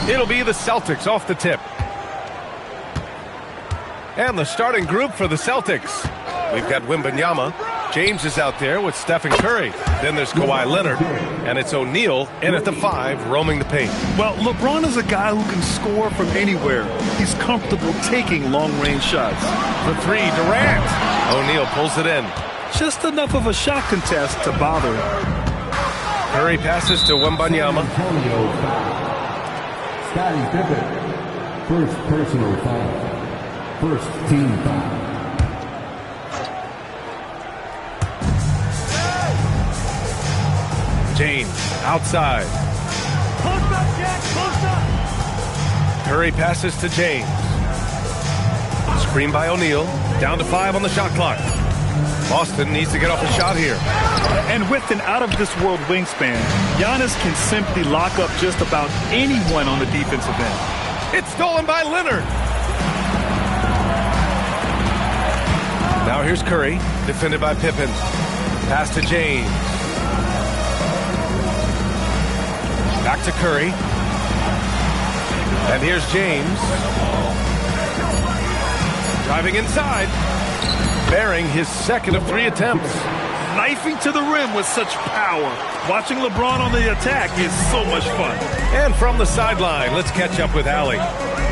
It'll be the Celtics off the tip. And the starting group for the Celtics. We've got Wembanyama. James is out there with Stephen Curry. Then there's Kawhi Leonard. And it's O'Neal in at the 5, roaming the paint. Well, LeBron is a guy who can score from anywhere. He's comfortable taking long-range shots. For 3, Durant. O'Neal pulls it in. Just enough of a shot contest to bother him. Curry passes to Wembanyama. Scottie Pippen. First personal foul. First team foul. James outside. Post up, Jack, post up. Curry passes to James. Screen by O'Neal. Down to 5 on the shot clock. Boston needs to get off a shot here. And with an out-of-this-world wingspan, Giannis can simply lock up just about anyone on the defensive end. It's stolen by Leonard. Now here's Curry, defended by Pippen. Pass to James. Back to Curry. And here's James. Driving inside. Bearing his second of 3 attempts. Knifing to the rim with such power. Watching LeBron on the attack is so much fun. And from the sideline, let's catch up with Allie.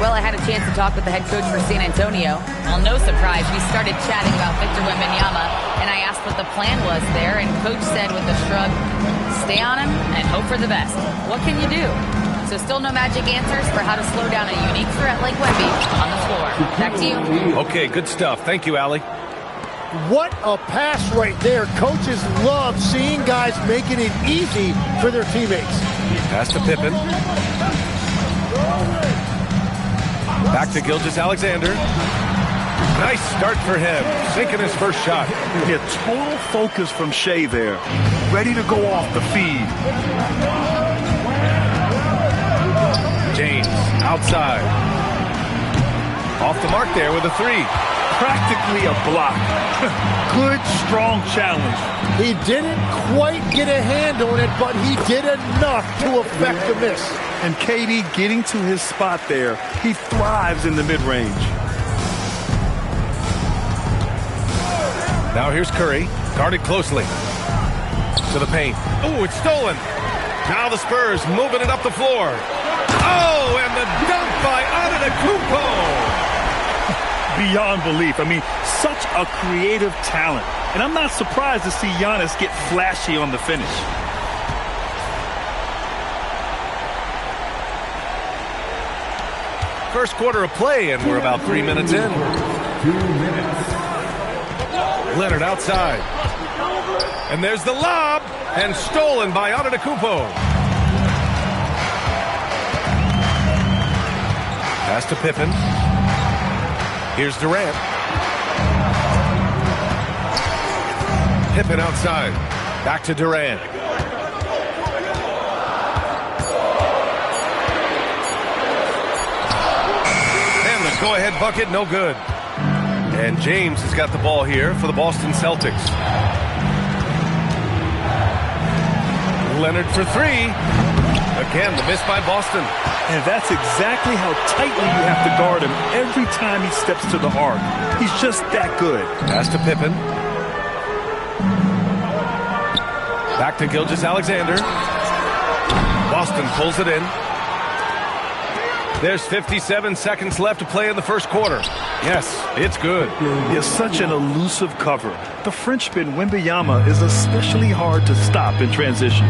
Well, I had a chance to talk with the head coach for San Antonio. Well, no surprise, we started chatting about Victor Wembanyama, and I asked what the plan was there, and Coach said with a shrug, stay on him and hope for the best. What can you do? So still no magic answers for how to slow down a unique threat like Wemby on the floor. Back to you. Okay, good stuff. Thank you, Allie. What a pass right there. Coaches love seeing guys making it easy for their teammates. Pass to Pippen. Back to Gilgeous-Alexander. Nice start for him. Sinking his first shot. Yeah, total focus from Shea there. Ready to go off the feed. James outside. Off the mark there with a 3. Practically a block. Good, strong challenge. He didn't quite get a hand on it, but he did enough to affect the miss. And KD getting to his spot there. He thrives in the mid-range. Now here's Curry, guarded closely. To the paint. Oh, it's stolen. Now the Spurs moving it up the floor. Oh, and the dunk by Antetokounmpo. Beyond belief. I mean, such a creative talent. And I'm not surprised to see Giannis get flashy on the finish. First quarter of play, and we're about 3 minutes in. 2 minutes. Leonard outside. And there's the lob, and stolen by Antetokounmpo. Pass to Pippen. Here's Durant. Pippen outside. Back to Durant. And the go-ahead bucket, no good. And James has got the ball here for the Boston Celtics. Leonard for 3. Again, the miss by Boston. And that's exactly how tightly you have to guard him every time he steps to the arc. He's just that good. Pass to Pippen. Back to Gilgeous-Alexander. Boston pulls it in. There's 57 seconds left to play in the first quarter. Yes, it's good. It's such an elusive cover. The Frenchman Wembanyama is especially hard to stop in transition.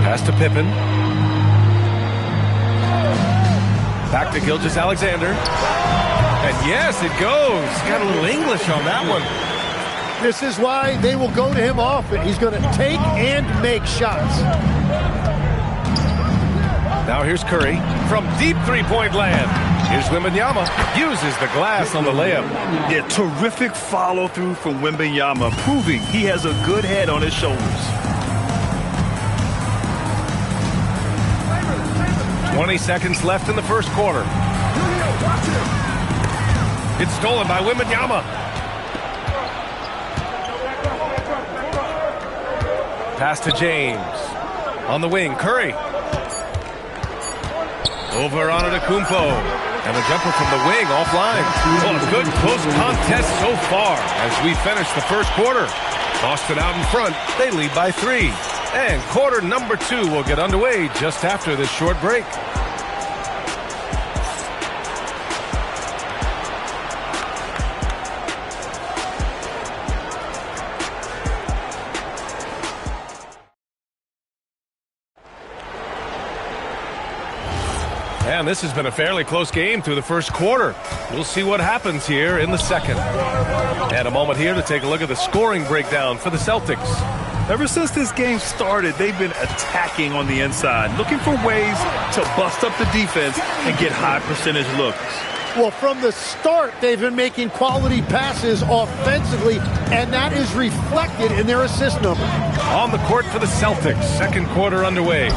Pass to Pippen. Back to Gilgeous-Alexander. And yes, it goes. Got a little English on that one. This is why they will go to him often. He's going to take and make shots. Now here's Curry from deep three-point land. Here's Wembanyama. Uses the glass on the layup. Yeah, terrific follow-through from Wembanyama, proving he has a good head on his shoulders. 20 seconds left in the first quarter. It's stolen by Wembanyama. Pass to James. On the wing, Curry. Over on Antetokounmpo. And a jumper from the wing offline. Well, a good close contest so far as we finish the first quarter. Boston out in front. They lead by 3. And quarter number 2 will get underway just after this short break. And this has been a fairly close game through the first quarter. We'll see what happens here in the second. And a moment here to take a look at the scoring breakdown for the Celtics. Ever since this game started, they've been attacking on the inside, looking for ways to bust up the defense and get high percentage looks. Well, from the start, they've been making quality passes offensively, and that is reflected in their assist number. On the court for the Celtics, second quarter underway.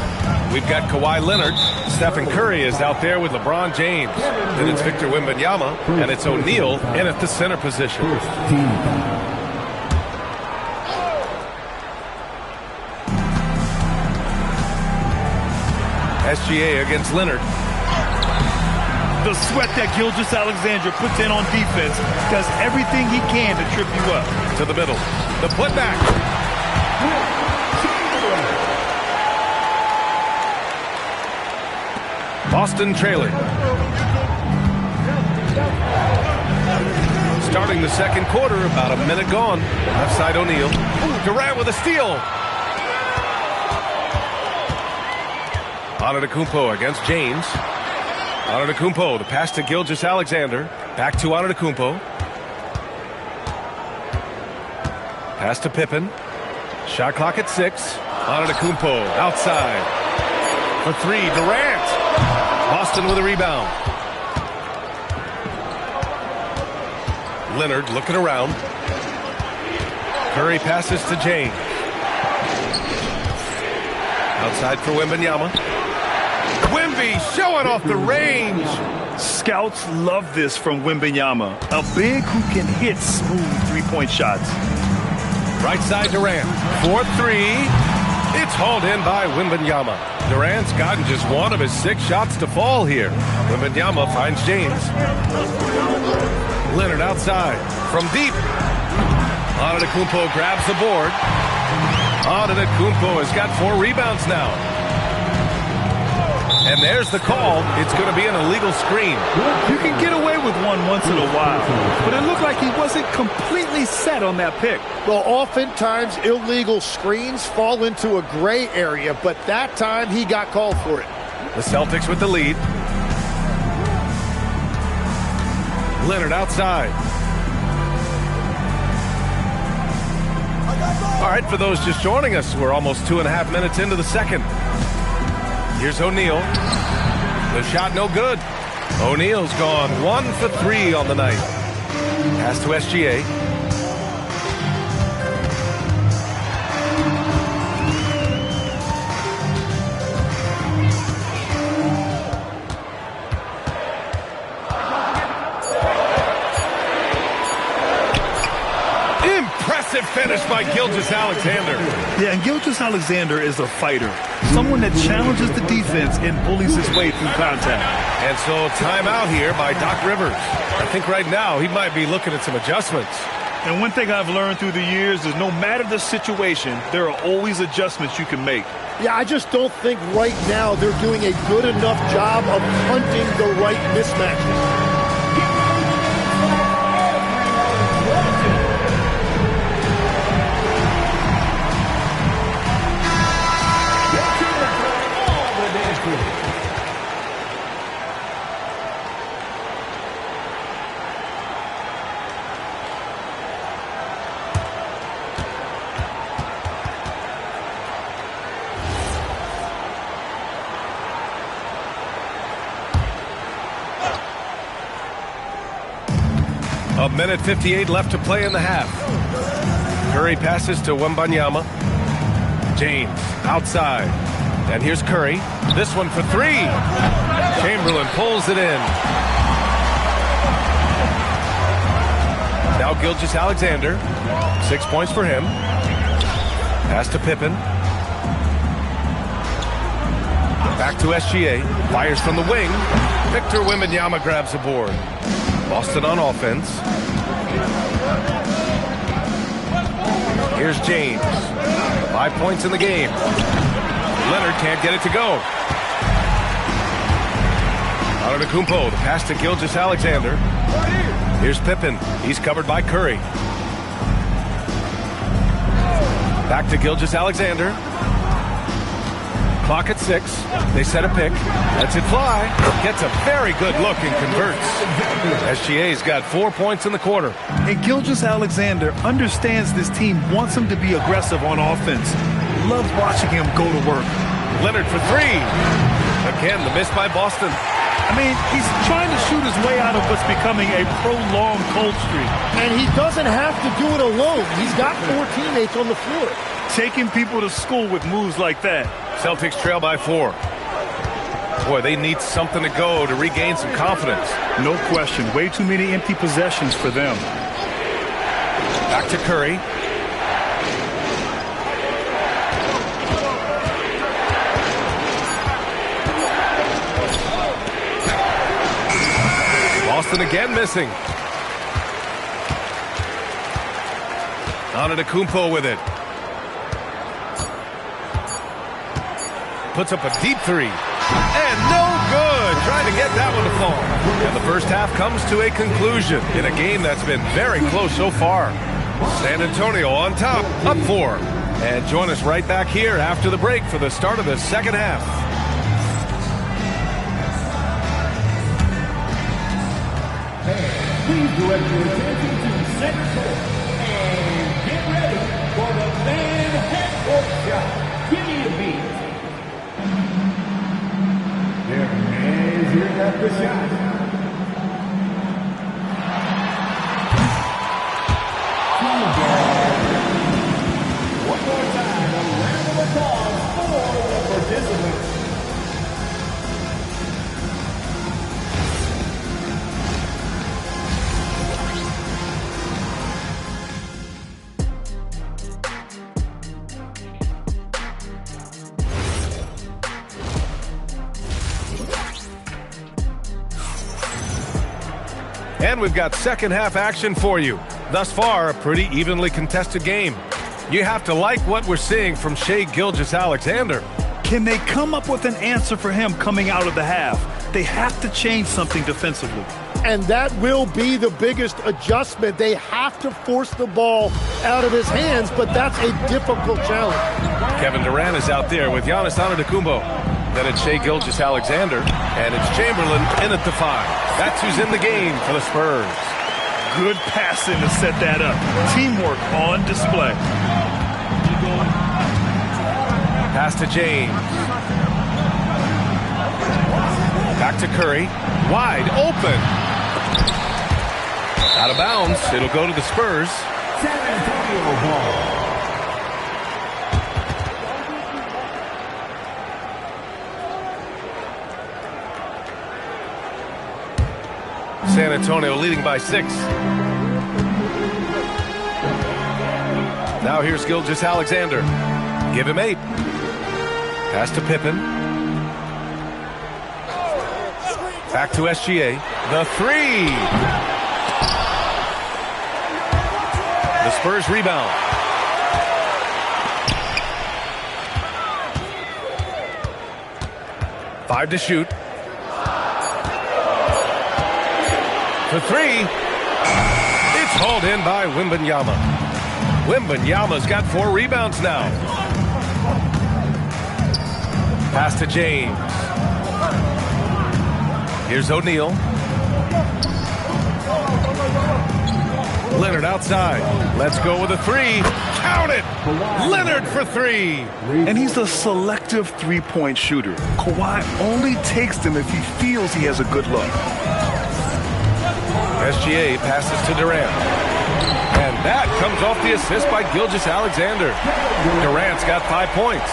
We've got Kawhi Leonard. Stephen Curry is out there with LeBron James. Then it's Victor Wembanyama, and it's O'Neal in at the center position. First team foul. SGA against Leonard. The sweat that Gilgeous-Alexander puts in on defense does everything he can to trip you up. To the middle. The putback. Boston trailing. Starting the second quarter, about a minute gone. Left side O'Neal. Durant with a steal. Antetokounmpo against James. Antetokounmpo, the pass to Gilgeous-Alexander. Back to Antetokounmpo. Pass to Pippen. Shot clock at 6. Antetokounmpo outside. For 3, Durant. Boston with a rebound. Leonard looking around. Curry passes to James. Outside for Wembanyama. Wemby showing off the range. Scouts love this from Wembanyama, a big who can hit smooth three-point shots. Right side Durant. 4-3. It's hauled in by Wembanyama. Durant's gotten just 1 of his 6 shots to fall here. Wembanyama finds James. Leonard outside. From deep. Antetokounmpo grabs the board. Antetokounmpo has got 4 rebounds now. And there's the call. It's going to be an illegal screen. You can get away with one once in a while, but it looked like he wasn't completely set on that pick. Well, oftentimes illegal screens fall into a gray area, but that time he got called for it. The Celtics with the lead. Leonard outside. All right, for those just joining us, we're almost 2.5 minutes into the second. Here's O'Neal. The shot no good. O'Neal's gone 1 for 3 on the night. Pass to SGA. Impressive finish by Gilgeous-Alexander. Yeah, and Gilgeous-Alexander is a fighter. Someone that challenges the defense and bullies his way through contact. And so timeout here by Doc Rivers. I think right now he might be looking at some adjustments. And one thing I've learned through the years is no matter the situation, there are always adjustments you can make. Yeah, I just don't think right now they're doing a good enough job of hunting the right mismatches. A minute 58 left to play in the half. Curry passes to Wembanyama. James outside. And here's Curry. This one for 3. Chamberlain pulls it in. Now Gilgeous-Alexander. 6 points for him. Pass to Pippen. Back to SGA. Fires from the wing. Victor Wembanyama grabs the board. Boston on offense. Here's James. 5 points in the game. Leonard can't get it to go. Antetokounmpo, the pass to Gilgeous-Alexander. Here's Pippen. He's covered by Curry. Back to Gilgeous-Alexander. Clock at 6. They set a pick. Lets it fly. Gets a very good look and converts. SGA's got 4 points in the quarter. And Gilgeous-Alexander understands this team wants him to be aggressive on offense. Loves watching him go to work. Leonard for 3. Again, the miss by Boston. I mean, he's trying to shoot his way out of what's becoming a prolonged cold streak. And he doesn't have to do it alone. He's got 4 teammates on the floor. Taking people to school with moves like that. Celtics trail by 4. Boy, they need something to go to regain some confidence. No question. Way too many empty possessions for them. Back to Curry. Boston again missing. Antetokounmpo with it. Puts up a deep 3. And no good. Trying to get that one to fall. And the first half comes to a conclusion in a game that's been very close so far. San Antonio on top, up 4. And join us right back here after the break for the start of the second half. Please direct your attention to center court and get ready for the Van Half-Court shot. Give me a beat. There is your after shot. One more time, a round of applause for the participants. And we've got second half action for you. Thus far, a pretty evenly contested game. You have to like what we're seeing from Shai Gilgeous-Alexander. Can they come up with an answer for him coming out of the half? They have to change something defensively. And that will be the biggest adjustment. They have to force the ball out of his hands, but that's a difficult challenge. Kevin Durant is out there with Giannis Antetokounmpo. Then it's Shai Gilgeous-Alexander, and it's Chamberlain in at the 5. That's who's in the game for the Spurs. Good passing to set that up. Teamwork on display. Pass to James. Back to Curry. Wide open. Out of bounds. It'll go to the Spurs. San Antonio ball. San Antonio leading by 6. Now here's Gilgeous-Alexander. Give him 8. Pass to Pippen. Back to SGA. The 3. The Spurs rebound. Five to shoot. For 3. It's hauled in by Wembanyama. Wembanyama's got 4 rebounds now. Pass to James. Here's O'Neal. Leonard outside. Let's go with a 3. Count it! Leonard for 3. And he's a selective three-point shooter. Kawhi only takes them if he feels he has a good look. SGA passes to Durant. And that comes off the assist by Gilgeous-Alexander. Durant's got 5 points.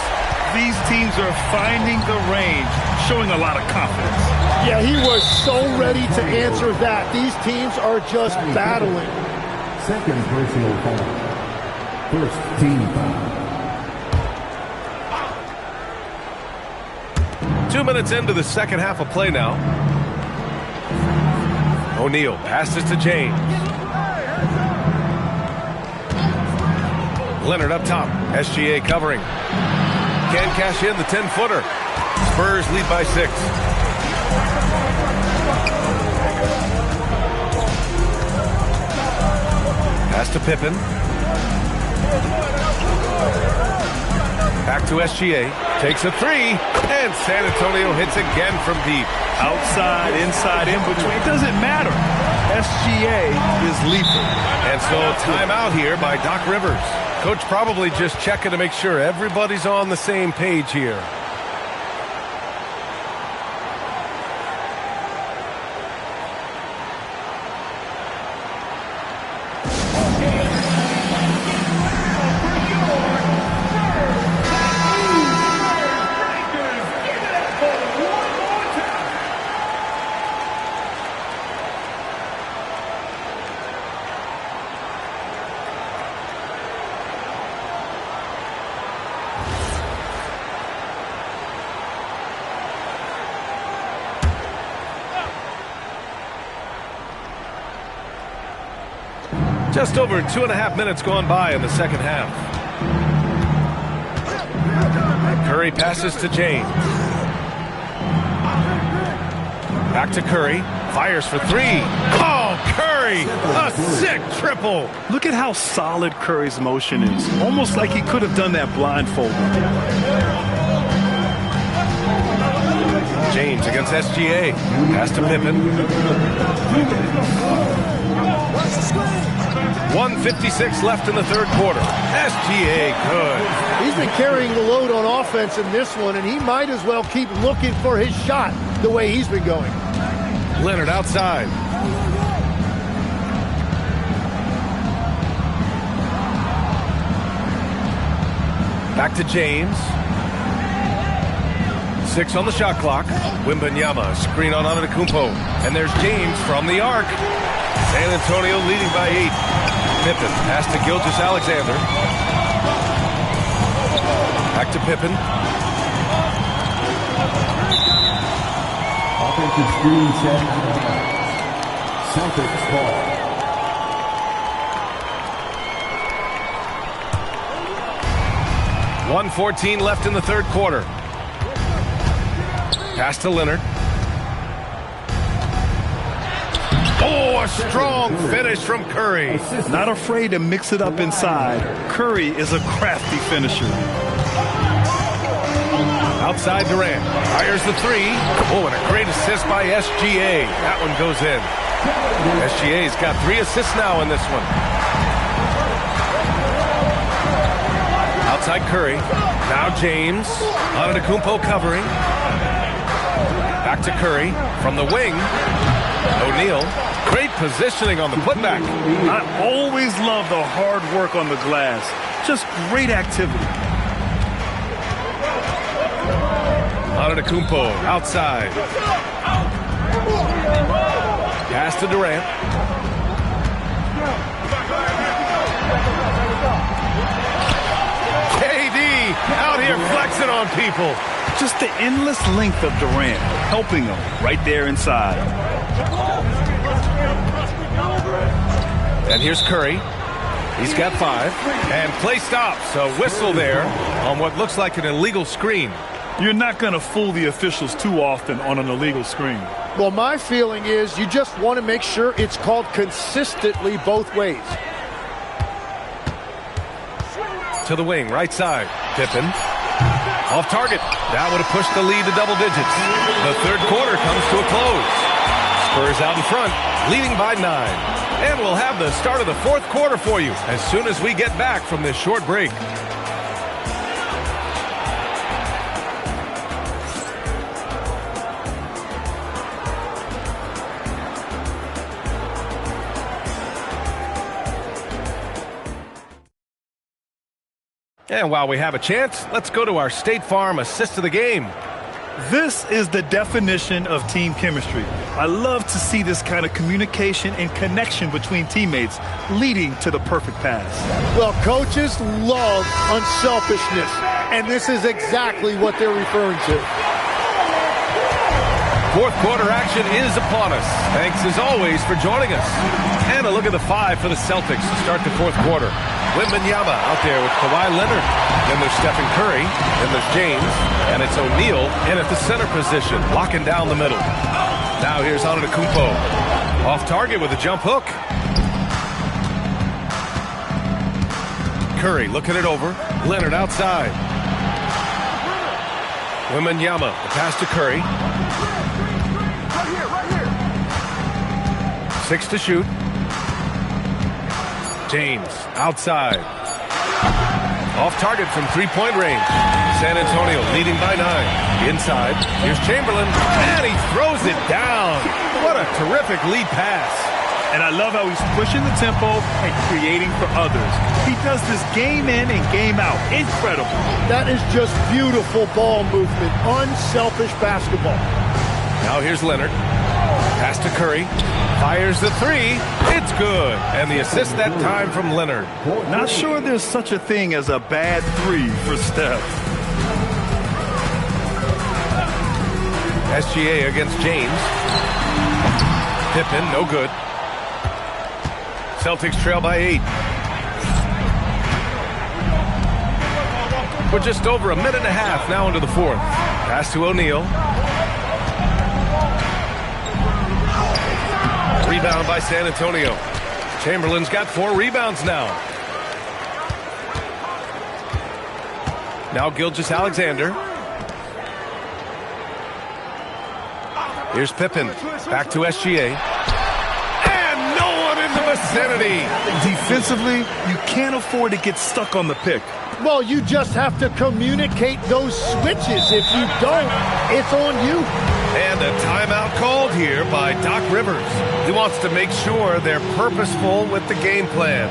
These teams are finding the range, showing a lot of confidence. Yeah, he was so ready to answer that. These teams are just battling. Second personal foul. First team foul. 2 minutes into the second half of play now. O'Neal passes to James. Leonard up top. SGA covering. Can cash in the 10-footer. Spurs lead by 6. Pass to Pippen. Back to SGA. Takes a 3. And San Antonio hits again from deep. Outside, inside, in between. It doesn't matter. SGA is lethal. And so timeout here by Doc Rivers. Coach probably just checking to make sure everybody's on the same page here. Just over 2.5 minutes gone by in the second half. Curry passes to James. Back to Curry. Fires for 3. Oh, Curry! A sick triple! Look at how solid Curry's motion is. Almost like he could have done that blindfolded. James against SGA. Pass to Pippen. 1:56 left in the third quarter. SGA good. He's been carrying the load on offense in this one, and he might as well keep looking for his shot the way he's been going. Leonard outside. Back to James. 6 on the shot clock. Wembanyama, screen on Antetokounmpo. And there's James from the arc. San Antonio leading by 8. Pippen, pass to Gilgeous-Alexander. Back to Pippen. Offensive screen set. Celtics ball. .114 left in the third quarter. Pass to Leonard. Oh, a strong finish from Curry. Not afraid to mix it up inside. Curry is a crafty finisher. Outside Durant. Fires the 3. Oh, and a great assist by SGA. That one goes in. SGA's got 3 assists now in this one. Outside Curry. Now James. Antetokounmpo covering. Back to Curry. From the wing. O'Neal. Great positioning on the putback. I always love the hard work on the glass. Just great activity. Antetokounmpo outside. Pass to Durant. KD out here flexing on people. Just the endless length of Durant, helping him right there inside. And here's Curry. He's got 5. And play stops. A whistle there on what looks like an illegal screen. You're not going to fool the officials too often on an illegal screen. Well, my feeling is you just want to make sure it's called consistently both ways. To the wing, right side. Pippen. Off target. That would have pushed the lead to double digits. The third quarter comes to a close. Spurs out in front, leading by 9. And we'll have the start of the fourth quarter for you as soon as we get back from this short break. And while we have a chance, let's go to our State Farm assist of the game. This is the definition of team chemistry. I love to see this kind of communication and connection between teammates leading to the perfect pass. Well, coaches love unselfishness, and this is exactly what they're referring to. Fourth quarter action is upon us. Thanks as always for joining us. And a look at the 5 for the Celtics to start the fourth quarter. Wembanyama out there with Kawhi Leonard. Then there's Stephen Curry. Then there's James. And it's O'Neal in at the center position, locking down the middle. Now here's Antetokounmpo. Off target with a jump hook. Curry looking it over. Leonard outside. Wembanyama, the pass to Curry. Right here. 6 to shoot. James outside. Off target from three-point range. San Antonio leading by 9. Inside. Here's Chamberlain. And he throws it down. What a terrific lead pass. And I love how he's pushing the tempo and creating for others. He does this game in and game out. Incredible. That is just beautiful ball movement. Unselfish basketball. Now here's Leonard. Pass to Curry. Fires the 3. It's good. And the assist that time from Leonard. Not sure there's such a thing as a bad 3 for Steph. SGA against James. Pippen, no good. Celtics trail by 8. We're just over a minute and a half now into the fourth. Pass to O'Neal. Rebound by San Antonio. Chamberlain's got 4 rebounds now. Now Gilgeous-Alexander. Here's Pippen. Back to SGA. And no one in the vicinity. Defensively, you can't afford to get stuck on the pick. Well, you just have to communicate those switches. If you don't, it's on you. And a timeout called here by Doc Rivers. He wants to make sure they're purposeful with the game plan.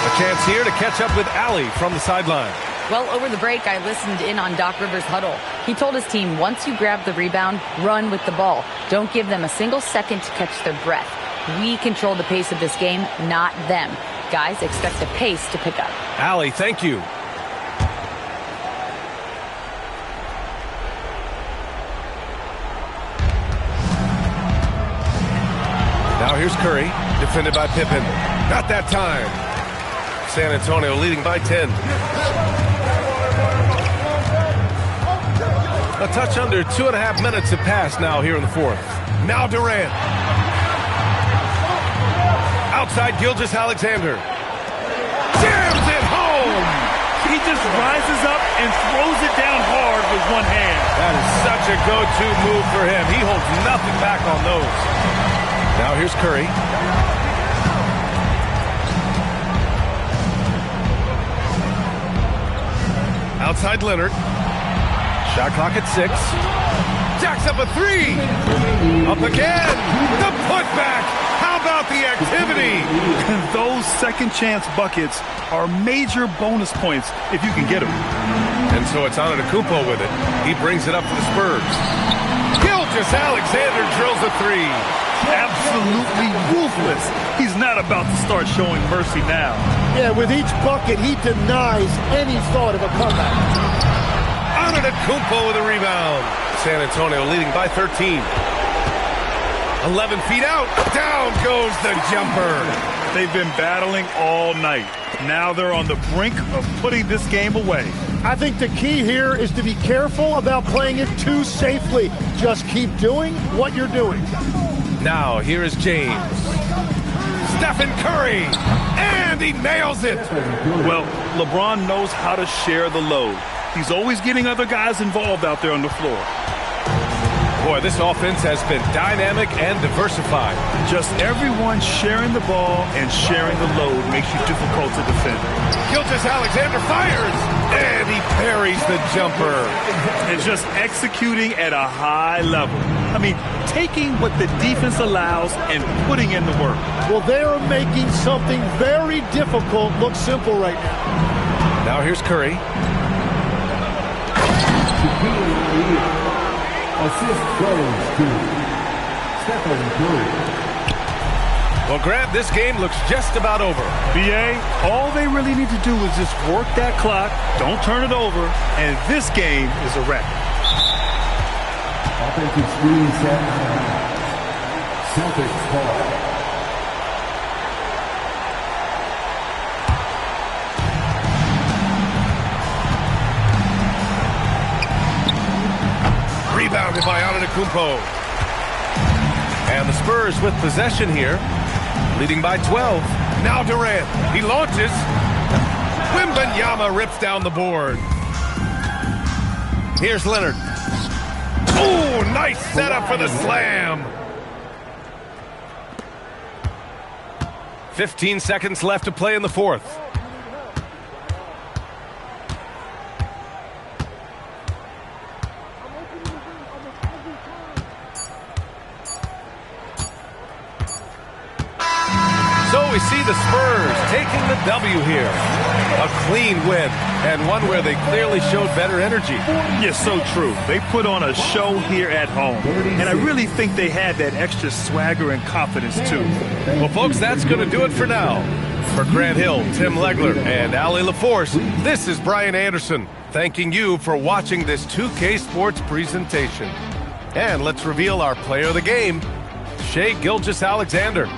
A chance here to catch up with Allie from the sideline. Well, over the break, I listened in on Doc Rivers' huddle. He told his team, once you grab the rebound, run with the ball. Don't give them a single second to catch their breath. We control the pace of this game, not them. Guys, expect the pace to pick up. Allie, thank you. Now here's Curry, defended by Pippen. Not that time. San Antonio leading by 10. A touch under 2.5 minutes have passed now here in the fourth. Now Durant. Outside Gilgeous-Alexander. Jams it home! He just rises up and throws it down hard with one hand. That is such a go-to move for him. He holds nothing back on those. Now here's Curry. Outside Leonard. Shot clock at 6. Jacks up a 3. Up again. The putback. How about the activity? And those second chance buckets are major bonus points if you can get them. And so it's Antetokounmpo with it. He brings it up for the Spurs. Gilgeous-Alexander drills a 3. Absolutely ruthless. He's not about to start showing mercy now. Yeah, with each bucket, he denies any thought of a comeback. Antetokounmpo with a rebound. San Antonio leading by 13. 11 feet out. Down goes the jumper. They've been battling all night. Now they're on the brink of putting this game away. I think the key here is to be careful about playing it too safely. Just keep doing what you're doing. Now here is James. Stephen Curry. And he nails it. Well, LeBron knows how to share the load. He's always getting other guys involved out there on the floor. Boy, this offense has been dynamic and diversified. Just everyone sharing the ball and sharing the load makes you difficult to defend. Gilgeous-Alexander fires, and he parries the jumper. And just executing at a high level. I mean, taking what the defense allows and putting in the work. Well, they are making something very difficult look simple right now. Now here's Curry. Assist goes to Stephen Curry. Well, Grant, this game looks just about over. BA, all they really need to do is just work that clock, don't turn it over, and this game is a wrap. Offensive screen set. Celtics ball. Rebounded by Antetokounmpo. And the Spurs with possession here, leading by 12. Now Durant. He launches. Wembanyama rips down the board. Here's Leonard. Oh, nice setup for the slam. 15 seconds left to play in the fourth. So we see the Spurs taking the W here. A clean win, and one where they clearly showed better energy. Yes, so true. They put on a show here at home, and I really think they had that extra swagger and confidence, too. Well, folks, that's going to do it for now. For Grant Hill, Tim Legler, and Allie LaForce, this is Brian Anderson, thanking you for watching this 2K Sports presentation. And let's reveal our player of the game, Shai Gilgeous-Alexander.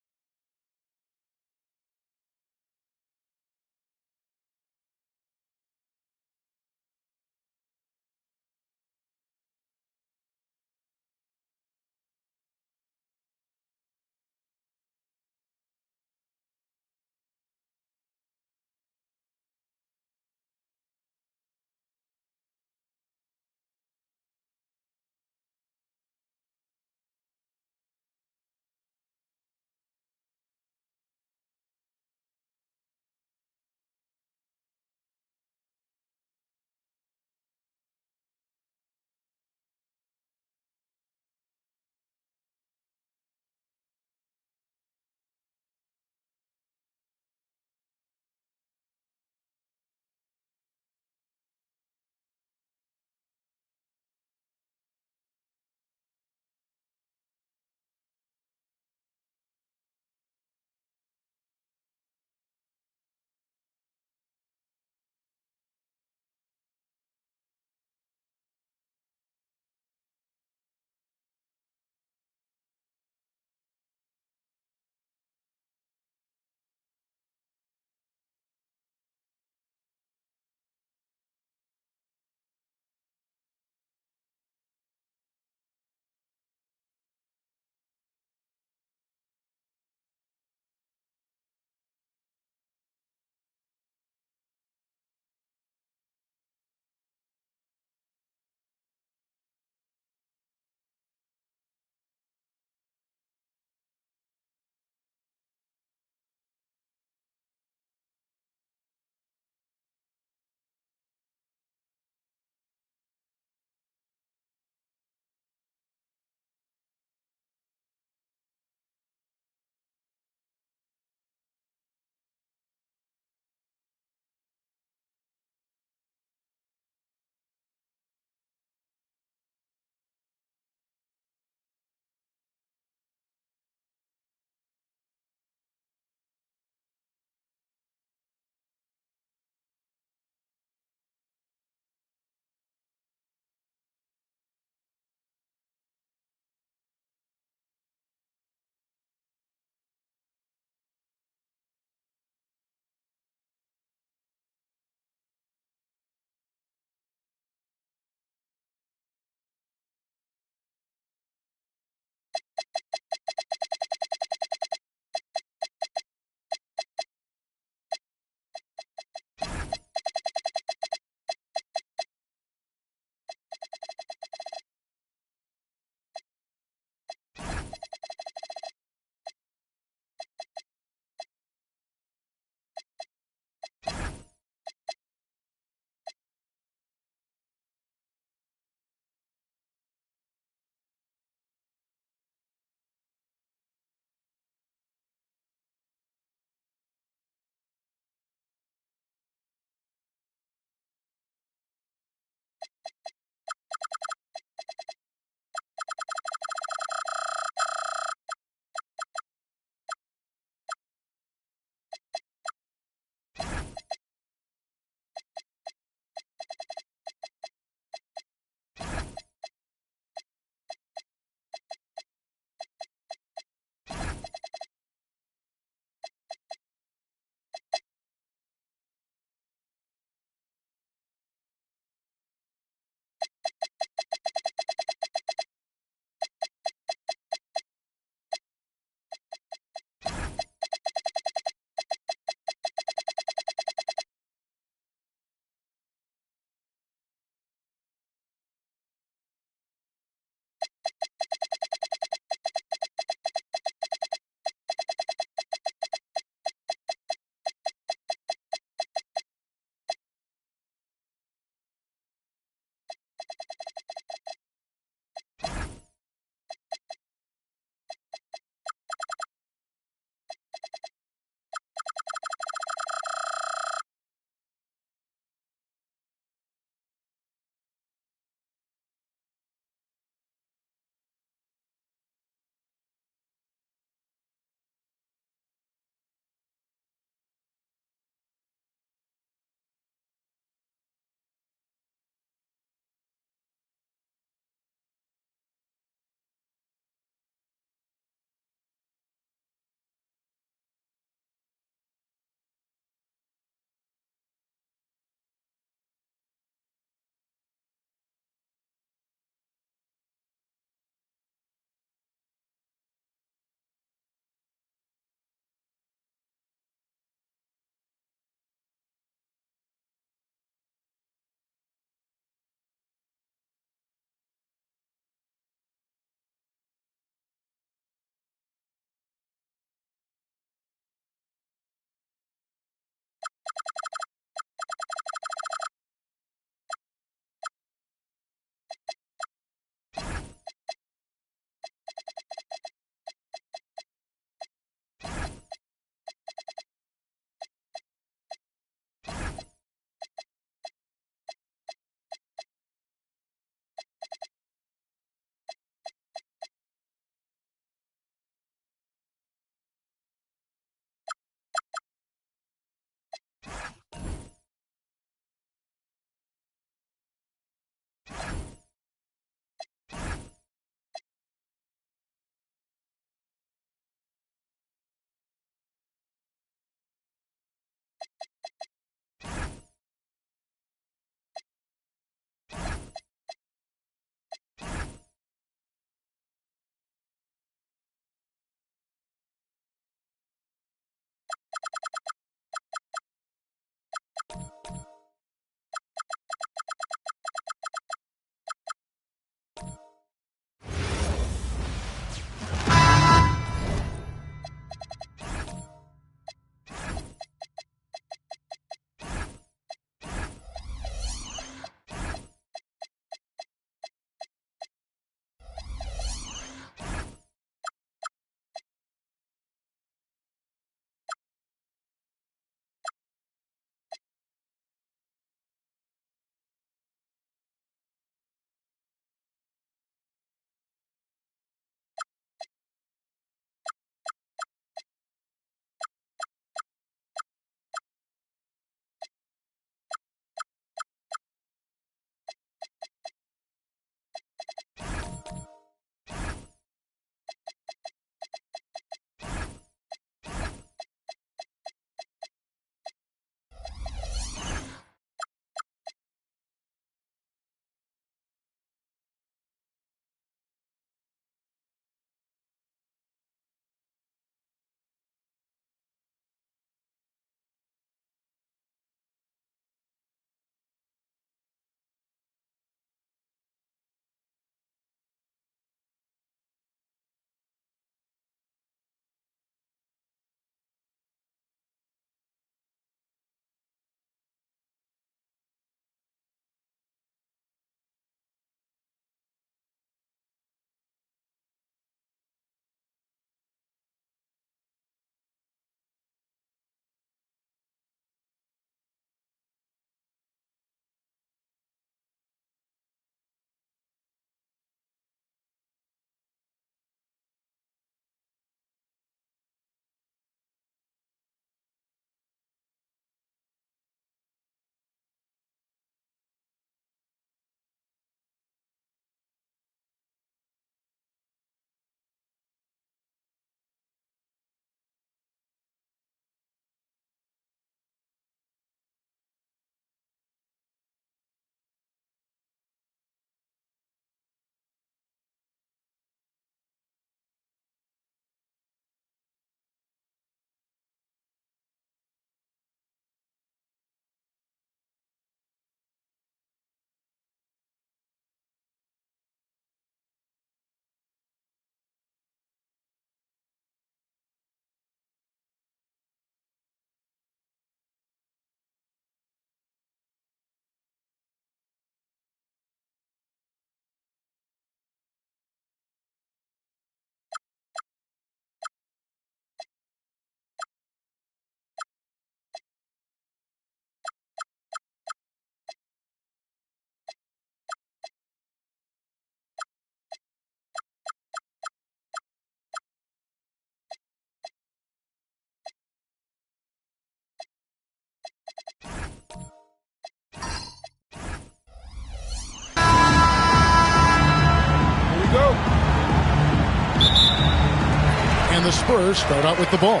the Spurs start out with the ball.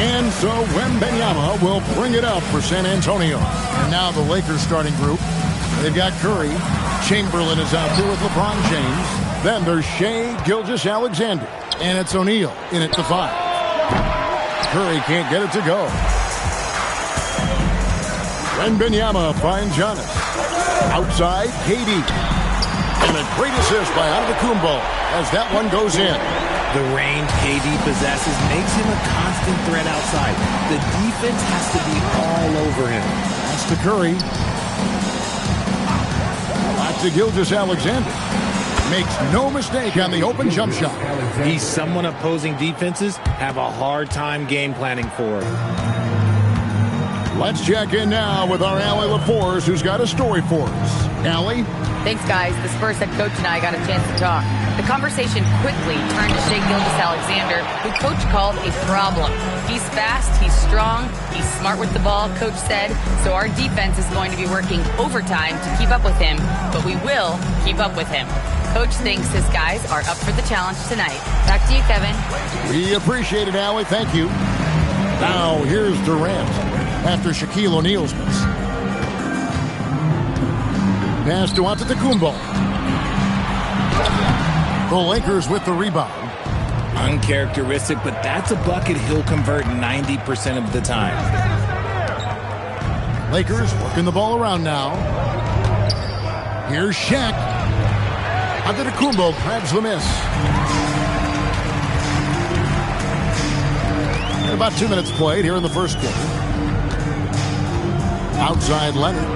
And so Wembanyama will bring it up for San Antonio. And now the Lakers starting group. They've got Curry. Chamberlain is out there with LeBron James. Then there's Shai Gilgeous-Alexander. And it's O'Neal in at the 5. Curry can't get it to go. Wembanyama finds Giannis. Outside, KD. And a great assist by Antetokounmpo as that one goes in. The range KD possesses makes him a constant threat outside. The defense has to be all over him. That's to Curry. Back to Gilgeous-Alexander. Makes no mistake on the open jump shot. He's someone opposing defenses have a hard time game planning for. Let's check in now with our Allie LaForce, who's got a story for us. Allie? Thanks, guys. The Spurs head coach and I got a chance to talk. The conversation quickly turned to Shai Gilgeous-Alexander, who coach called a problem. He's fast, he's strong, he's smart with the ball, coach said, so our defense is going to be working overtime to keep up with him, but we will keep up with him. Coach thinks his guys are up for the challenge tonight. Back to you, Kevin. We appreciate it, Allie. Thank you. Now, here's Durant after Shaquille O'Neal's miss. Pass to Antetokounmpo. The Lakers with the rebound. Uncharacteristic, but that's a bucket he'll convert 90% of the time. Lakers working the ball around now. Here's Shaq. Antetokounmpo grabs the miss. And about 2 minutes played here in the first quarter. Outside Leonard.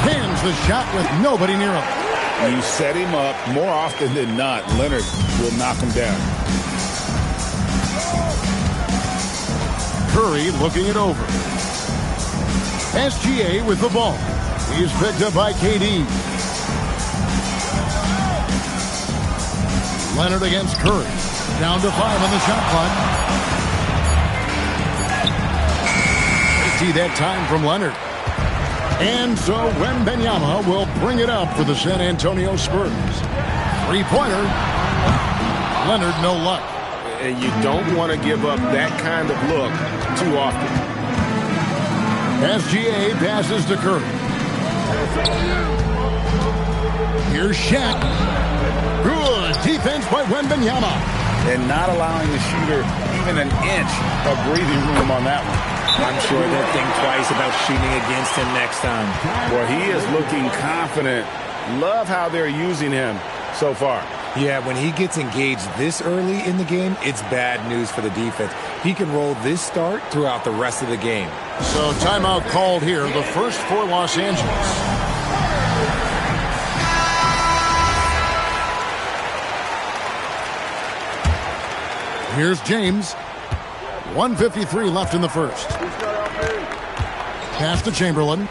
Cans the shot with nobody near him. You set him up, more often than not, Leonard will knock him down. Curry looking it over. SGA with the ball. He's picked up by KD. Leonard against Curry. Down to 5 on the shot clock. See that time from Leonard. And so Wembanyama will bring it up for the San Antonio Spurs. Three-pointer. Leonard, no luck. And you don't want to give up that kind of look too often. SGA passes to Curry. Here's Shaq. Good defense by Wembanyama. And not allowing the shooter even an inch of breathing room on that one. I'm sure they'll think twice about shooting against him next time. Well, he is looking confident. Love how they're using him so far. Yeah, when he gets engaged this early in the game, it's bad news for the defense. He can roll this start throughout the rest of the game. So timeout called here, the first for Los Angeles. Here's James. 1:53 left in the first. Pass to Chamberlain.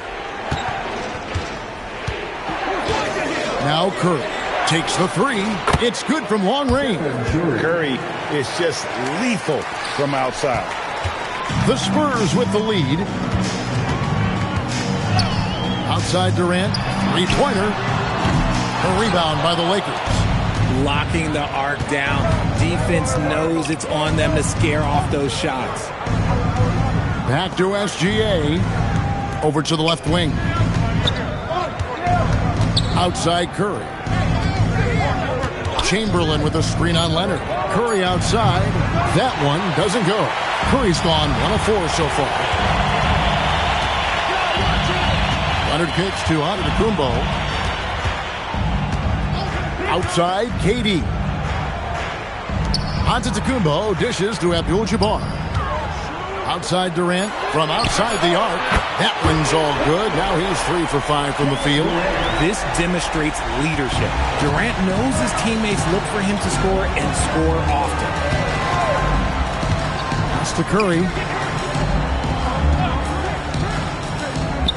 Now Curry takes the three. It's good from long range. Curry is just lethal from outside. The Spurs with the lead. Outside Durant. Three-pointer. A rebound by the Lakers. Locking the arc down. Defense knows it's on them to scare off those shots. Back to SGA. Over to the left wing. Outside Curry. Chamberlain with a screen on Leonard. Curry outside. That one doesn't go. Curry's gone 1 of 4 so far. Leonard kicks to Antetokounmpo. Outside, KD. Antetokounmpo dishes to Abdul-Jabbar. Outside Durant from outside the arc. That one's all good. Now he's 3 for 5 from the field. This demonstrates leadership. Durant knows his teammates look for him to score and score often. That's to Curry.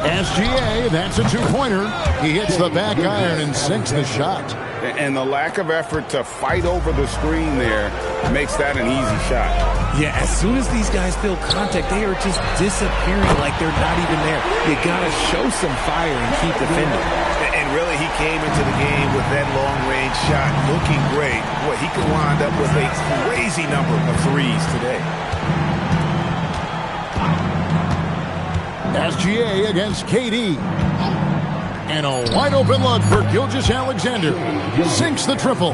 SGA, that's a two-pointer. He hits the back iron and sinks the shot. And the lack of effort to fight over the screen there makes that an easy shot. Yeah, as soon as these guys feel contact, they are just disappearing like they're not even there. You got to show some fire and keep defending. And really, he came into the game with that long-range shot, looking great. Boy, he could wind up with a crazy number of threes today. SGA against KD. And a wide-open look for Gilgeous-Alexander. Sinks the triple.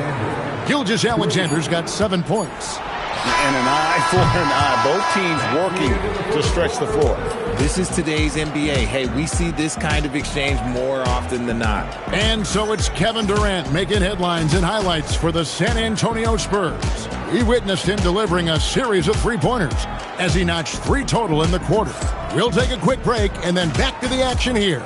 Gilgeous-Alexander's got 7 points. And an eye for an eye. Both teams working to stretch the floor. This is today's NBA. Hey, we see this kind of exchange more often than not. And so it's Kevin Durant making headlines and highlights for the San Antonio Spurs. We witnessed him delivering a series of three-pointers as he notched 3 total in the quarter. We'll take a quick break and then back to the action here.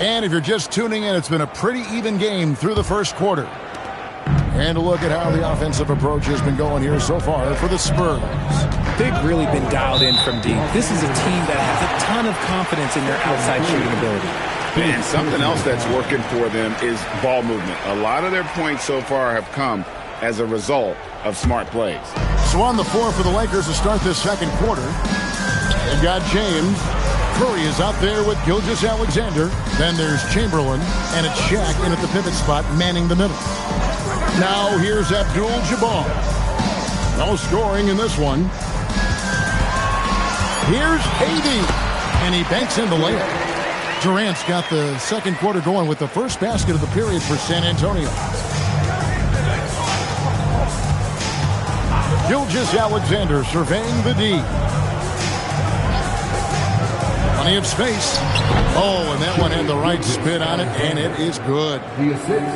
And if you're just tuning in, it's been a pretty even game through the first quarter. And a look at how the offensive approach has been going here so far for the Spurs. They've really been dialed in from deep. This is a team that has a ton of confidence in their outside shooting ability. And something else that's working for them is ball movement. A lot of their points so far have come as a result of smart plays. So on the floor for the Lakers to start this second quarter, they've got James. Curry is out there with Gilgeous-Alexander. Then there's Chamberlain, and it's Shaq in at the pivot spot, manning the middle. Now here's Abdul-Jabbar. No scoring in this one. Here's AD, and he banks in the layup. Durant's got the second quarter going with the first basket of the period for San Antonio. Gilgeous-Alexander surveying the D. Plenty of space. Oh, and that one had the right spin on it, and it is good.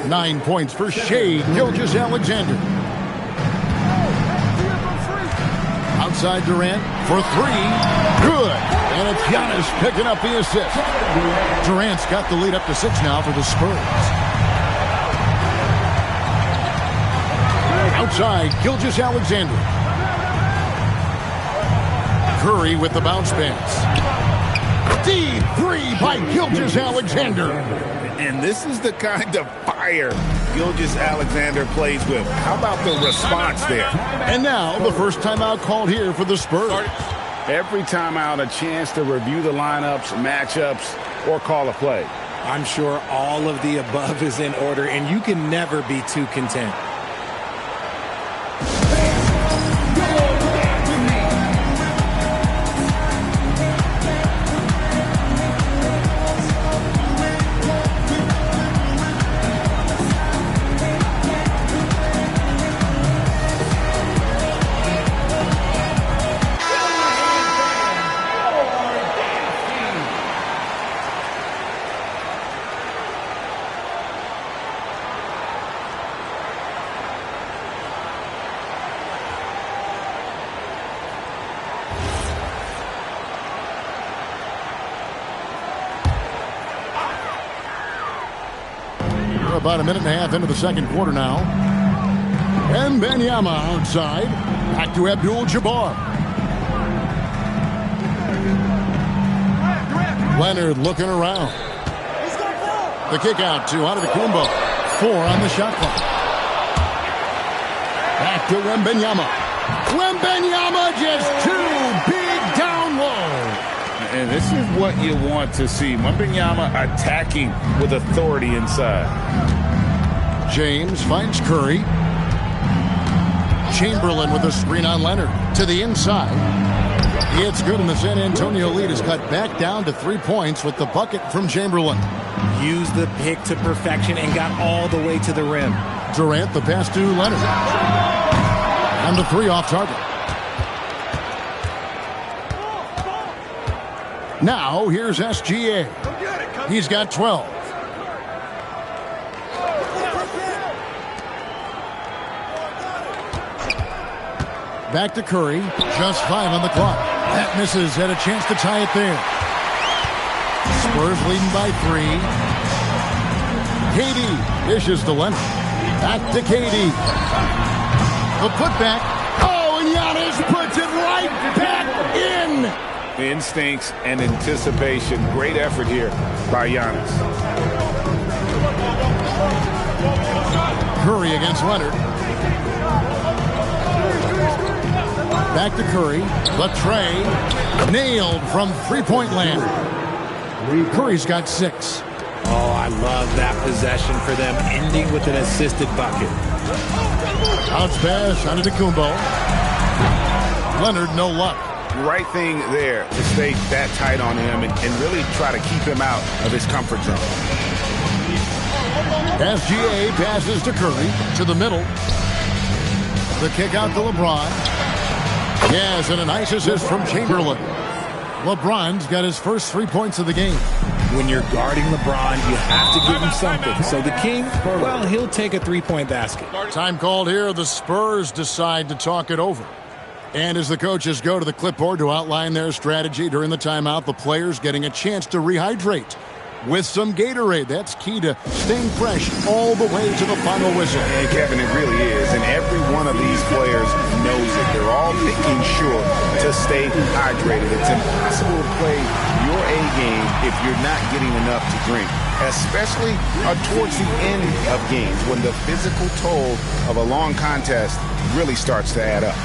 9 points for Shai Gilgeous-Alexander. Outside Durant for 3. Good. And it's Giannis picking up the assist. Durant's got the lead up to 6 now for the Spurs. Outside, Gilgeous-Alexander. Curry with the bounce pass. Deep 3 by Gilgeous-Alexander. And this is the kind of fire Gilgeous-Alexander plays with. How about the response there? And now the first timeout called here for the Spurs. Every timeout, a chance to review the lineups, matchups, or call a play. I'm sure all of the above is in order, and you can never be too content. About a minute and a half into the second quarter now. And Wembanyama outside. Back to Abdul-Jabbar. Leonard looking around. The kick out to Antetokounmpo. 4 on the shot clock. Back to Wembanyama. Wembanyama just 2 big down low. And this is what you want to see. Wembanyama attacking with authority inside. James finds Curry. Chamberlain with a screen on Leonard. To the inside. It's good, and the San Antonio lead is cut back down to 3 points with the bucket from Chamberlain. Used the pick to perfection and got all the way to the rim. Durant, the pass to Leonard. And the 3 off target. Now, here's SGA. He's got 12. Back to Curry. Just 5 on the clock. That misses. Had a chance to tie it there. Spurs leading by 3. KD dishes to Leonard. Back to KD. The putback. Oh, and Giannis puts it right back in. Instincts and anticipation. Great effort here by Giannis. Curry against Leonard. Back to Curry. The tray. Nailed from three-point land. Curry's got 6. Oh, I love that possession for them, ending with an assisted bucket. Bounce pass Antetokounmpo. Leonard, no luck. Right thing there to stay that tight on him and really try to keep him out of his comfort zone. SGA passes to Curry to the middle. The kick out to LeBron. Yes, and a nice assist from Chamberlain. LeBron's got his first 3 points of the game. When you're guarding LeBron, you have to give him something. So the King, well, he'll take a three-point basket. Time called here. The Spurs decide to talk it over. And as the coaches go to the clipboard to outline their strategy during the timeout, the players getting a chance to rehydrate with some Gatorade. That's key to staying fresh all the way to the final whistle. And Kevin, it really is. And every one of these players knows it. They're all making sure to stay hydrated. It's impossible to play your A game if you're not getting enough to drink, especially towards the end of games when the physical toll of a long contest really starts to add up.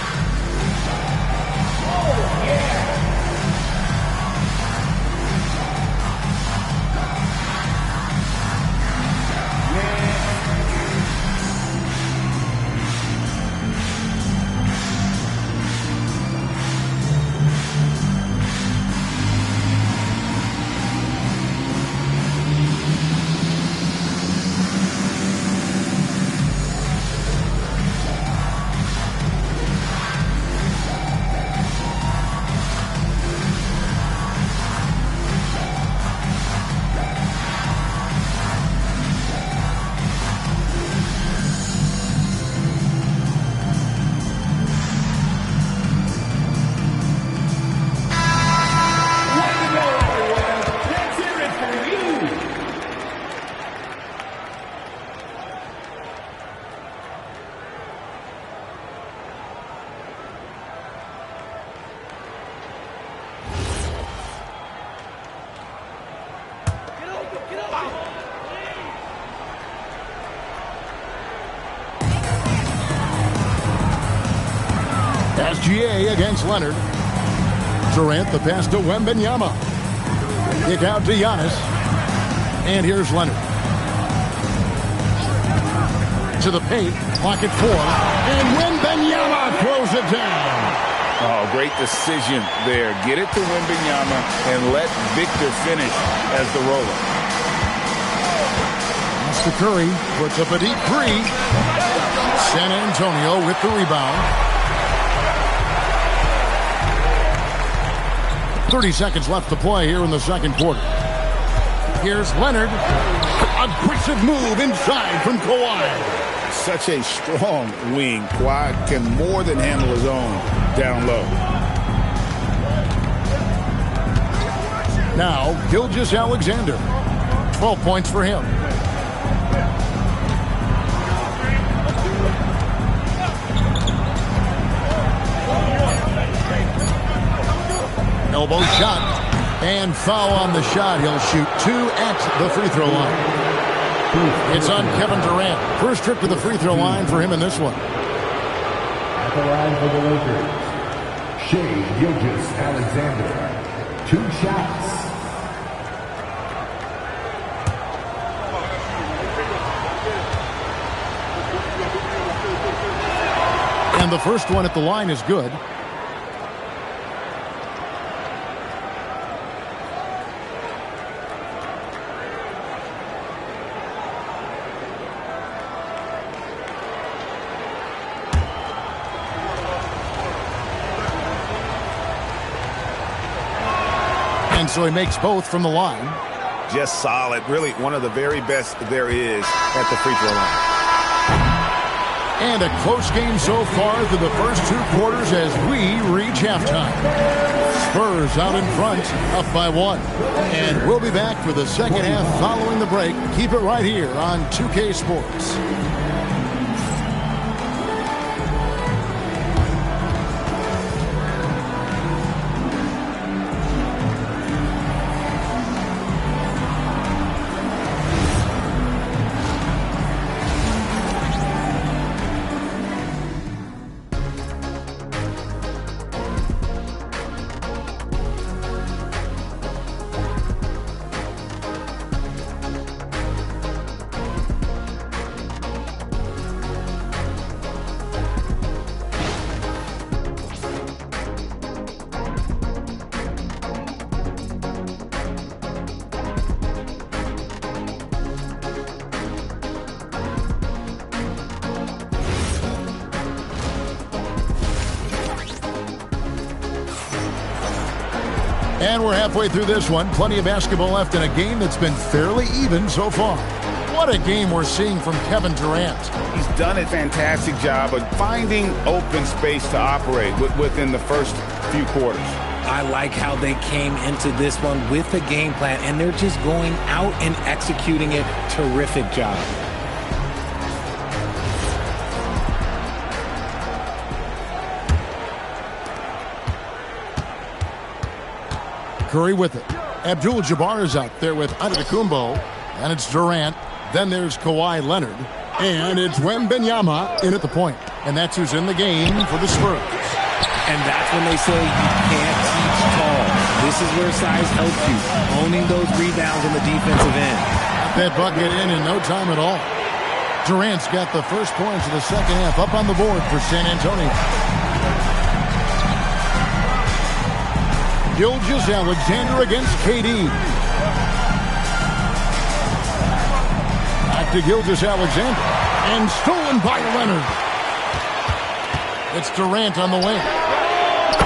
SGA against Leonard. Durant, the pass to Wembanyama. Kick out to Giannis. And here's Leonard. To the paint. Pocket 4. And Wembanyama throws it down. Oh, great decision there. Get it to Wembanyama and let Victor finish as the roller. That's to Curry. Puts up a deep 3. San Antonio with the rebound. 30 seconds left to play here in the second quarter. Here's Leonard. Aggressive move inside from Kawhi. Such a strong wing. Kawhi can more than handle his own down low. Now, Gilgeous Alexander. 12 points for him. Elbow shot. And foul on the shot. He'll shoot 2 at the free throw line. It's on Kevin Durant. First trip to the free throw line for him in this one. At the line for the Lakers, Shai Gilgeous-Alexander. 2 shots. And the first one at the line is good. And so he makes both from the line. Just solid. Really one of the very best there is at the free throw line. And a close game so far through the first 2 quarters as we reach halftime. Spurs out in front, up by 1. And we'll be back for the second half following the break. Keep it right here on 2K Sports. And we're halfway through this one. Plenty of basketball left in a game that's been fairly even so far. What a game we're seeing from Kevin Durant. He's done a fantastic job of finding open space to operate within the first few quarters. I like how they came into this one with a game plan, and they're just going out and executing it. Terrific job. Curry with it. Abdul-Jabbar is out there with Antetokounmpo, and it's Durant. Then there's Kawhi Leonard, and it's Wembanyama in at the point. And that's who's in the game for the Spurs. And that's when they say you can't teach tall. This is where size helps you, owning those rebounds on the defensive end. Got that bucket in no time at all. Durant's got the first points of the second half up on the board for San Antonio. Gilgeous-Alexander against KD. Back to Gilgeous-Alexander. And stolen by Leonard. It's Durant on the wing.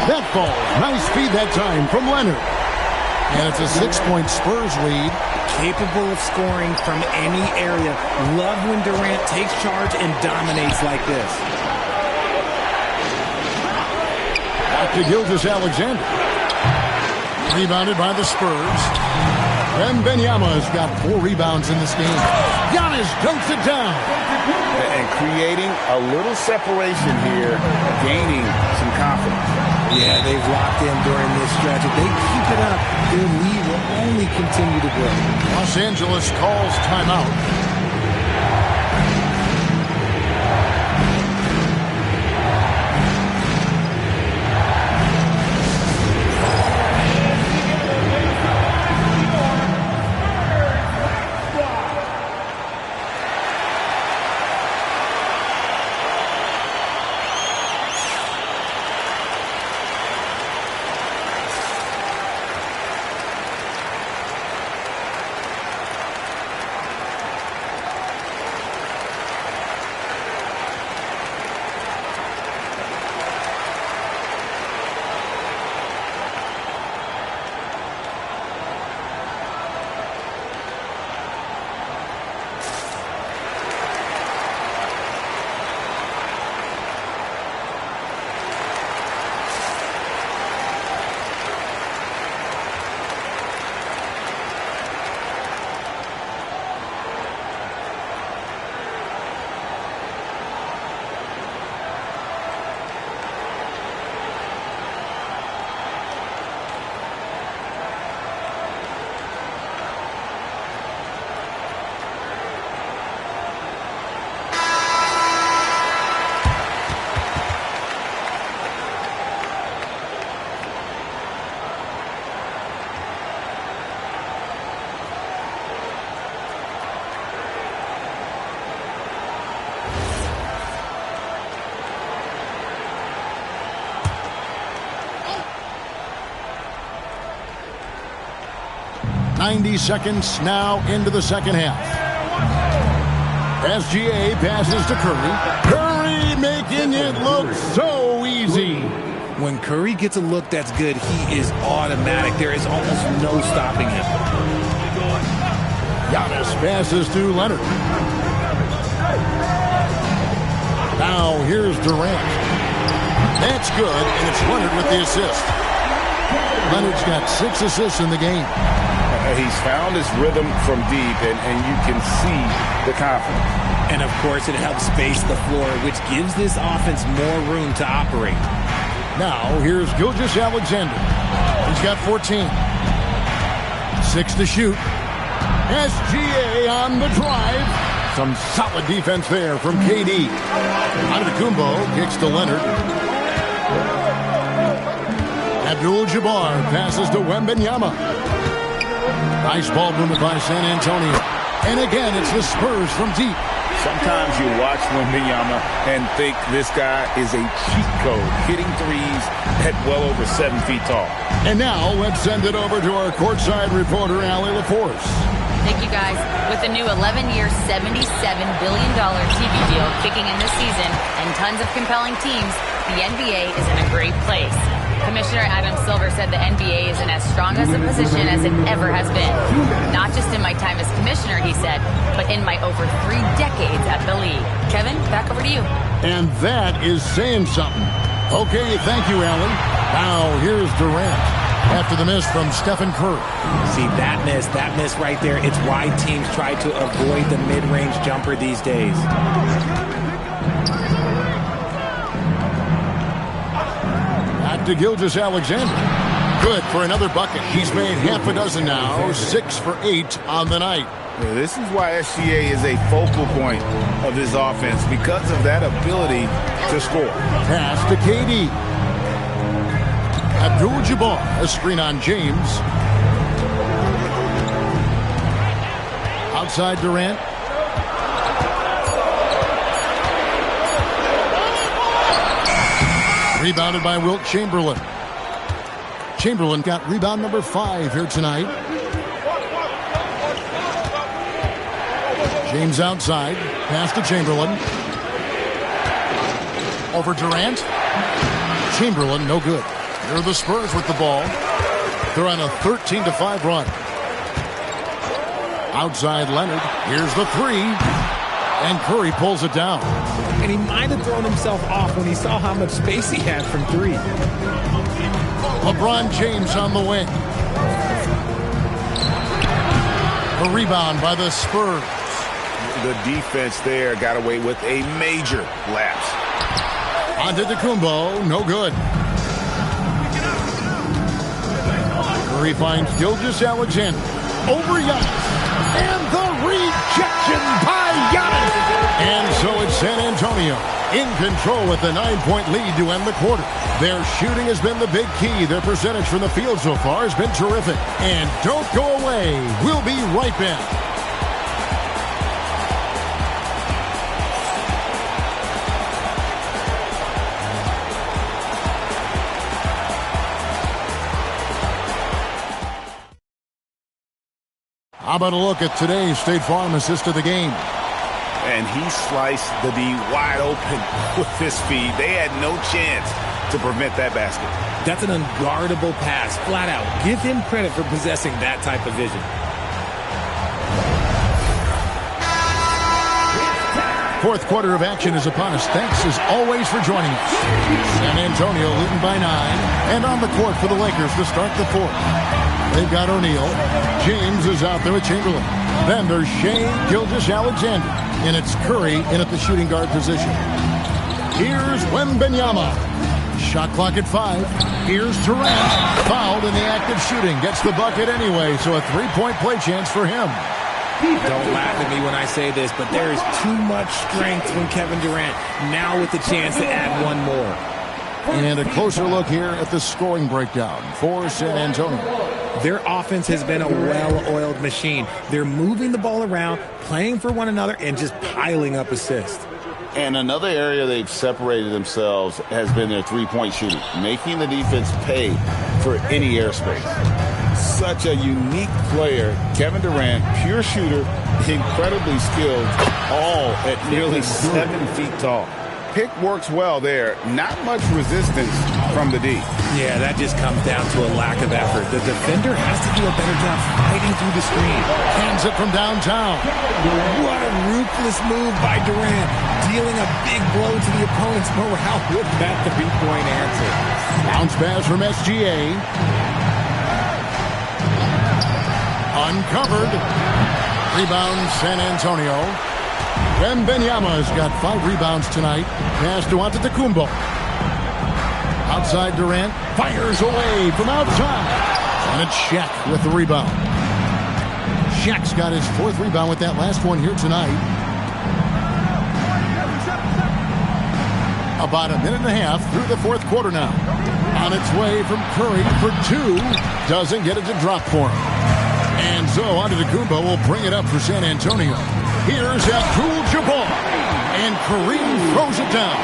That ball. Nice feed that time from Leonard. And it's a 6-point Spurs lead. Capable of scoring from any area. Love when Durant takes charge and dominates like this. Back to Gilgeous-Alexander. Rebounded by the Spurs. Wembanyama's got 4 rebounds in this game. Giannis dunks it down. And creating a little separation here, gaining some confidence. Yeah, they've locked in during this stretch. If they keep it up, their lead will only continue to grow. Los Angeles calls timeout. .90 seconds now into the second half. SGA passes to Curry. Curry making it look so easy. When Curry gets a look that's good, he is automatic. There is almost no stopping him. Giannis passes to Leonard. Now here's Durant. That's good, and it's Leonard with the assist. Leonard's got 6 assists in the game. He's found his rhythm from deep, and you can see the confidence. And, of course, it helps space the floor, which gives this offense more room to operate. Now, here's Gilgeous-Alexander. He's got 14. 6 to shoot. SGA on the drive. Some solid defense there from KD. Antetokounmpo kicks to Leonard. Abdul-Jabbar passes to Wembanyama. Nice ball movement by San Antonio. And again, it's the Spurs from deep. Sometimes you watch Wembanyama and think this guy is a cheat code, hitting threes at well over 7 feet tall. And now let's send it over to our courtside reporter, Allie LaForce. Thank you, guys. With the new 11-year, $77 billion TV deal kicking in this season and tons of compelling teams, the NBA is in a great place. Commissioner Commissioner Adam Silver said the NBA is in as strong as a position as it ever has been. Not just in my time as commissioner, he said, but in my over 3 decades at the league. Kevin, back over to you. And that is saying something. Okay, thank you, Allen. Now here's Durant. After the miss from Stephen Curry. See, that miss right there, it's why teams try to avoid the mid-range jumper these days. Back to Gilgeous-Alexander. Good for another bucket. He's made half a dozen now, 6 for 8 on the night. Yeah, this is why SGA is a focal point of this offense, because of that ability to score. Pass to KD. Abdul-Jabbar, a screen on James. Outside Durant. Rebounded by Wilt Chamberlain. Chamberlain got rebound number 5 here tonight. James outside. Pass to Chamberlain. Over Durant. Chamberlain, no good. Here are the Spurs with the ball. They're on a 13-5 run. Outside Leonard. Here's the 3. And Curry pulls it down. And he might have thrown himself off when he saw how much space he had from 3. LeBron James on the wing. A rebound by the Spurs. The defense there got away with a major lapse. Antetokounmpo, no good. Curry finds Gilgeous-Alexander over Giannis. And the rejection by Giannis. And so it's San Antonio in control with the 9-point lead to end the quarter. Their shooting has been the big key. Their percentage from the field so far has been terrific. And don't go away. We'll be right back. How about a look at today's State Farm assist of the game? And he sliced the D wide open with his feed. They had no chance to prevent that basket. That's an unguardable pass, flat out. Give him credit for possessing that type of vision. Fourth quarter of action is upon us. Thanks as always for joining us. San Antonio leading by 9. And on the court for the Lakers to start the fourth. They've got O'Neal. James is out there with Chamberlain. Then there's Shai Gilgeous-Alexander. And it's Curry in at the shooting guard position. Here's Wembanyama. Shot clock at 5. Here's Durant. Fouled in the act of shooting. Gets the bucket anyway, so a 3-point play chance for him. Don't laugh at me when I say this, but there is too much strength from Kevin Durant. Now with the chance to add one more. And a closer look here at the scoring breakdown for San Antonio. Their offense has been a well-oiled machine. They're moving the ball around, playing for one another, and just piling up assists. And another area they've separated themselves has been their three-point shooting, making the defense pay for any airspace. Such a unique player, Kevin Durant, pure shooter, incredibly skilled, all at nearly 7 feet tall. Pick works well there. Not much resistance from the D. Yeah, that just comes down to a lack of effort. The defender has to do a better job fighting through the screen. Hands it from downtown. What a ruthless move by Durant, dealing a big blow to the opponent's morale with that three-point answer. Bounce pass from SGA. Uncovered. Rebound San Antonio. Wembanyama's got 5 rebounds tonight. Pass to Antetokounmpo. Outside Durant. Fires away from outside. And it's Shaq with the rebound. Shaq's got his 4th rebound with that last one here tonight. About a minute and a half through the 4th quarter now. On its way from Curry for 2. Doesn't get it to drop for him. And so Antetokounmpo will bring it up for San Antonio. Here's Abdul-Jabbar. And Kareem throws it down.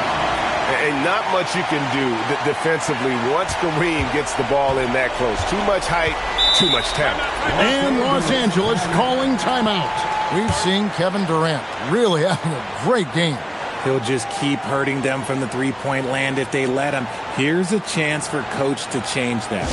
And not much you can do defensively once Kareem gets the ball in that close. Too much height, too much talent. And Los Angeles calling timeout. We've seen Kevin Durant really having a great game. He'll just keep hurting them from the three-point land if they let him. Here's a chance for Coach to change that.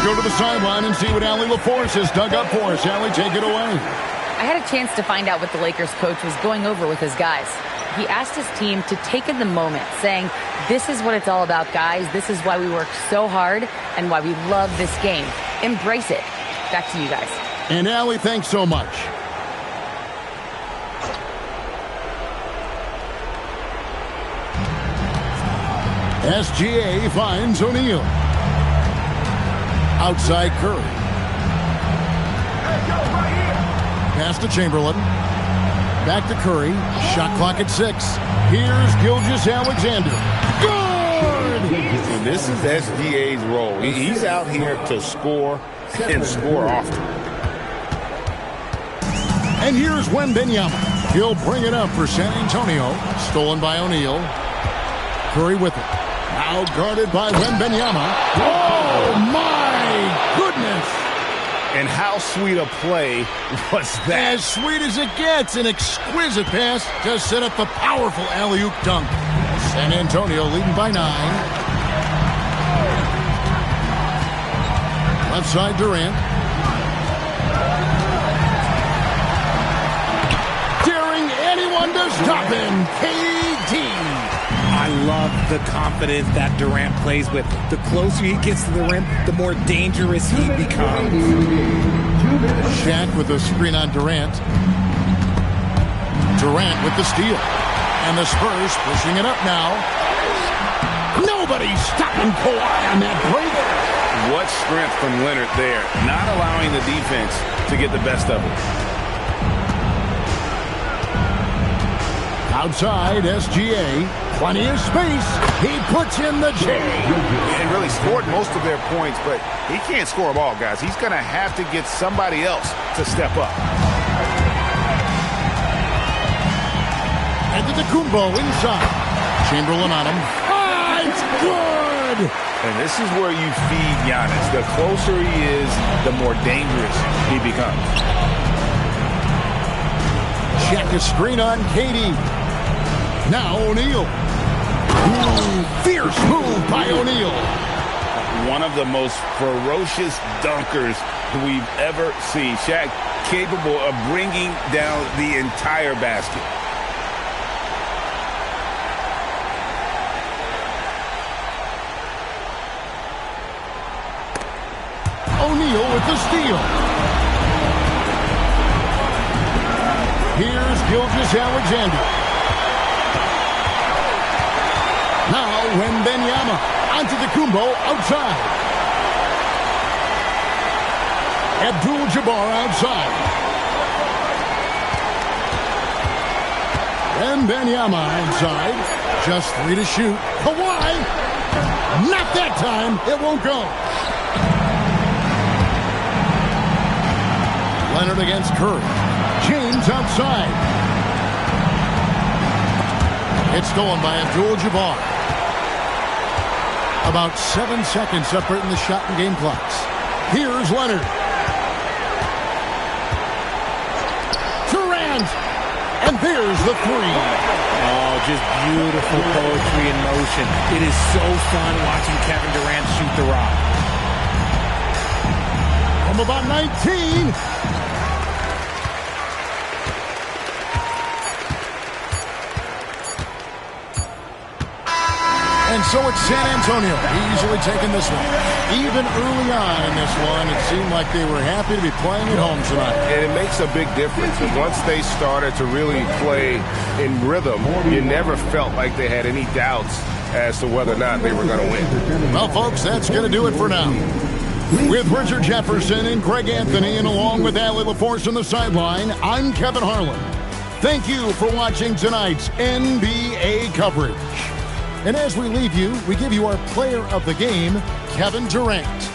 Go to the sideline and see what Allie LaForce has dug up for us. Allie, take it away. I had a chance to find out what the Lakers coach was going over with his guys. He asked his team to take in the moment, saying, this is what it's all about, guys. This is why we work so hard and why we love this game. Embrace it. Back to you guys. And Allie, thanks so much. SGA finds O'Neal. Outside Curry. Pass to Chamberlain. Back to Curry. Shot clock at 6. Here's Gilgeous-Alexander. Good! And this is SGA's role. He's out here to score and score often. And here's Wembanyama. He'll bring it up for San Antonio. Stolen by O'Neal. Curry with it. Now guarded by Wembanyama. Oh, my goodness! And how sweet a play was that? As sweet as it gets. An exquisite pass to set up the powerful alley-oop dunk. San Antonio leading by 9. Left side Durant. Daring anyone to stop him. KD. I love the confidence that Durant plays with. The closer he gets to the rim, the more dangerous he becomes. Shaq with a screen on Durant. Durant with the steal. And the Spurs pushing it up now. Nobody's stopping Kawhi on that break. What strength from Leonard there. Not allowing the defense to get the best of it. Outside, SGA. Plenty of space. He puts in the J. And really scored most of their points, but he can't score them all, guys. He's going to have to get somebody else to step up. Antetokounmpo inside. Chamberlain on him. Ah, it's good! And this is where you feed Giannis. The closer he is, the more dangerous he becomes. Check the screen on KD. Now O'Neal. Ooh, fierce move by O'Neal. One of the most ferocious dunkers we've ever seen. Shaq capable of bringing down the entire basket. O'Neal with the steal. Here's Gilgeous-Alexander. Now Wembanyama. Antetokounmpo outside. Abdul-Jabbar outside. Wembanyama outside. Just 3 to shoot. Kawhi. Not that time. It won't go. Leonard against Curry. James outside. It's stolen by Abdul-Jabbar. About 7 seconds separating the shot and game clocks. Here's Leonard. Durant. And there's the 3. Oh, just beautiful poetry in motion. It is so fun watching Kevin Durant shoot the rock. From about 19. And so it's San Antonio easily taking this one. Even early on in this one, it seemed like they were happy to be playing at home tonight. And it makes a big difference. Once they started to really play in rhythm, you never felt like they had any doubts as to whether or not they were going to win. Well, folks, that's going to do it for now. With Richard Jefferson and Greg Anthony, and along with Allie LaForce on the sideline, I'm Kevin Harlan. Thank you for watching tonight's NBA coverage. And as we leave you, we give you our player of the game, Kevin Durant.